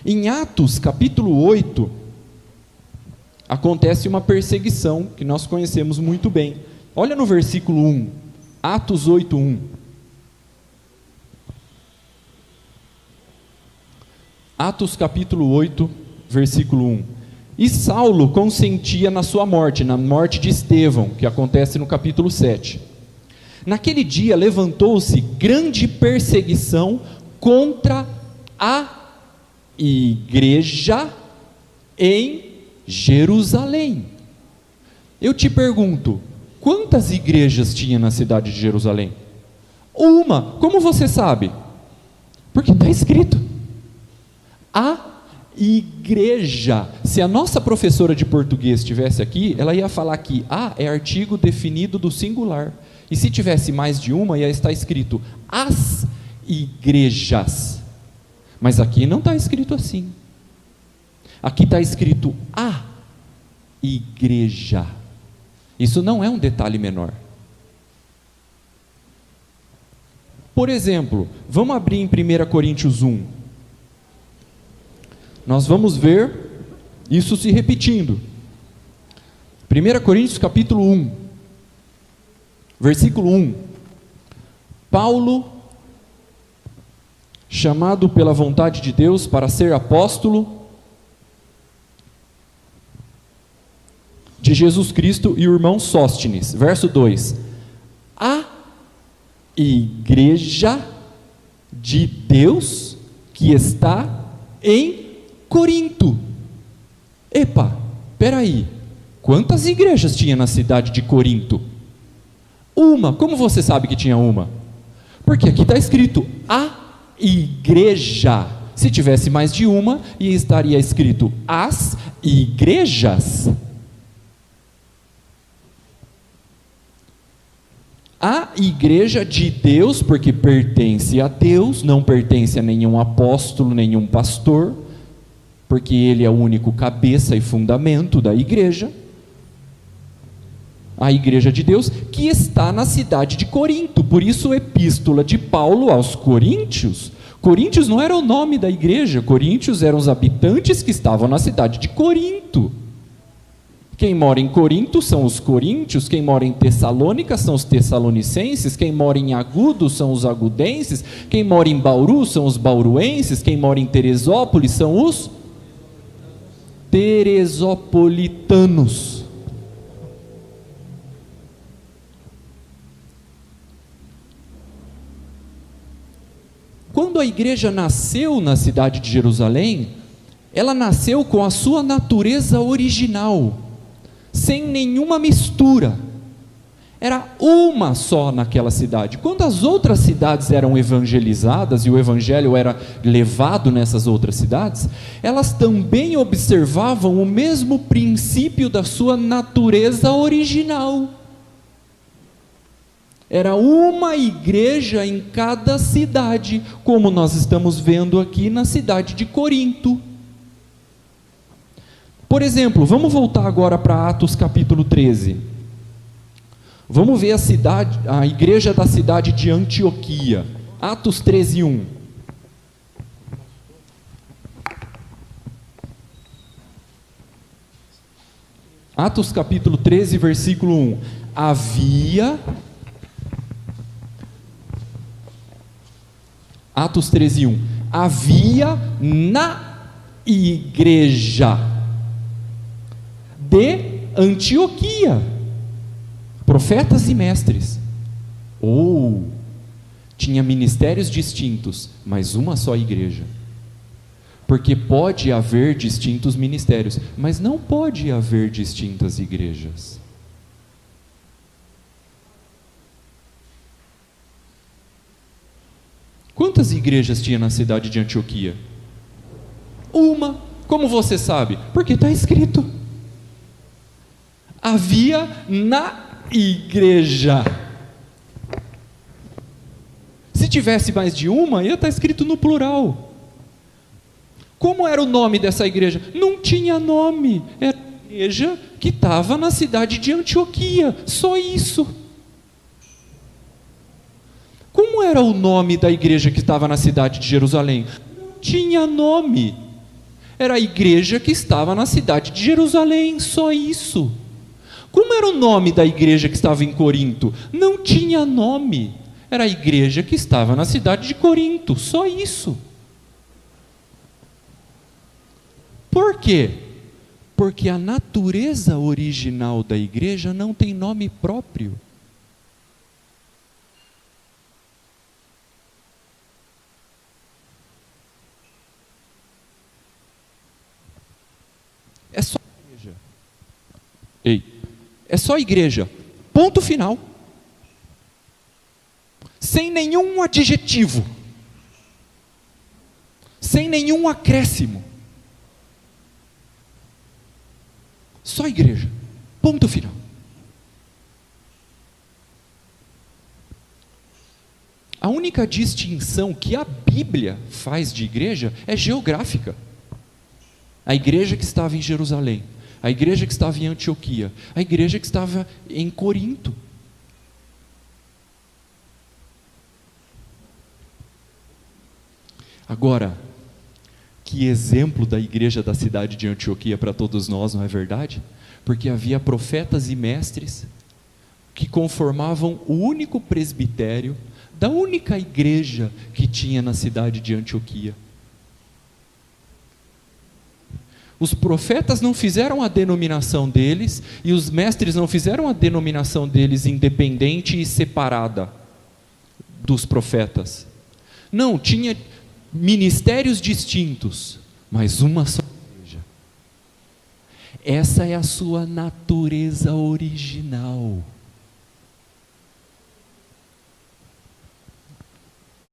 Em Atos, capítulo 8, acontece uma perseguição que nós conhecemos muito bem. Olha no versículo 1, Atos 8, 1. Atos capítulo 8, versículo 1. E Saulo consentia na sua morte, na morte de Estevão, que acontece no capítulo 7. Naquele dia levantou-se grande perseguição contra a igreja em Jerusalém. Eu te pergunto, quantas igrejas tinha na cidade de Jerusalém? Uma. Como você sabe? Porque está escrito. A igreja. Se a nossa professora de português estivesse aqui, ela ia falar que a é artigo definido do singular. E se tivesse mais de uma, ia estar escrito as igrejas. Mas aqui não está escrito assim. Aqui está escrito a igreja. Isso não é um detalhe menor. Por exemplo, vamos abrir em 1 Coríntios 1. Nós vamos ver isso se repetindo. 1 Coríntios capítulo 1, versículo 1. Paulo, chamado pela vontade de Deus para ser apóstolo de Jesus Cristo, e o irmão Sóstenes. Verso 2. A igreja de Deus que está em Corinto. Epa, peraí, quantas igrejas tinha na cidade de Corinto? Uma. Como você sabe que tinha uma? Porque aqui está escrito a igreja. Se tivesse mais de uma, estaria escrito as igrejas. A igreja de Deus, porque pertence a Deus, não pertence a nenhum apóstolo, nenhum pastor, porque ele é o único cabeça e fundamento da igreja. A igreja de Deus, que está na cidade de Corinto. Por isso, a epístola de Paulo aos Coríntios. Coríntios não era o nome da igreja, Coríntios eram os habitantes que estavam na cidade de Corinto. Quem mora em Corinto são os coríntios, quem mora em Tessalônica são os tessalonicenses, quem mora em Agudo são os agudenses, quem mora em Bauru são os bauruenses, quem mora em Teresópolis são os teresopolitanos. Quando a igreja nasceu na cidade de Jerusalém, ela nasceu com a sua natureza original, sem nenhuma mistura. Era uma só naquela cidade. Quando as outras cidades eram evangelizadas e o evangelho era levado nessas outras cidades, elas também observavam o mesmo princípio da sua natureza original. Era uma igreja em cada cidade, como nós estamos vendo aqui na cidade de Corinto. Por exemplo, vamos voltar agora para Atos capítulo 13. Vamos ver a igreja da cidade de Antioquia. Atos 13, 1. Atos capítulo 13, versículo 1. Atos 13, 1. Havia na igreja de Antioquia profetas e mestres. Tinha ministérios distintos, mas uma só igreja. Porque pode haver distintos ministérios, mas não pode haver distintas igrejas. Quantas igrejas tinha na cidade de Antioquia? Uma. Como você sabe? Porque está escrito. Havia na igreja. Se tivesse mais de uma, ia estar escrito no plural. Como era o nome dessa igreja? Não tinha nome. Era a igreja que estava na cidade de Antioquia. Só isso. Como era o nome da igreja que estava na cidade de Jerusalém? Não tinha nome. Era a igreja que estava na cidade de Jerusalém, só isso. Como era o nome da igreja que estava em Corinto? Não tinha nome. Era a igreja que estava na cidade de Corinto, só isso. Por quê? Porque a natureza original da igreja não tem nome próprio. É só igreja. Ei, é só igreja. Ponto final. Sem nenhum adjetivo. Sem nenhum acréscimo. Só igreja. Ponto final. A única distinção que a Bíblia faz de igreja é geográfica. A igreja que estava em Jerusalém, a igreja que estava em Antioquia, a igreja que estava em Corinto. Agora, que exemplo da igreja da cidade de Antioquia para todos nós, não é verdade? Porque havia profetas e mestres que conformavam o único presbitério da única igreja que tinha na cidade de Antioquia. Os profetas não fizeram a denominação deles e os mestres não fizeram a denominação deles independente e separada dos profetas. Não, tinha ministérios distintos, mas uma só igreja. Essa é a sua natureza original.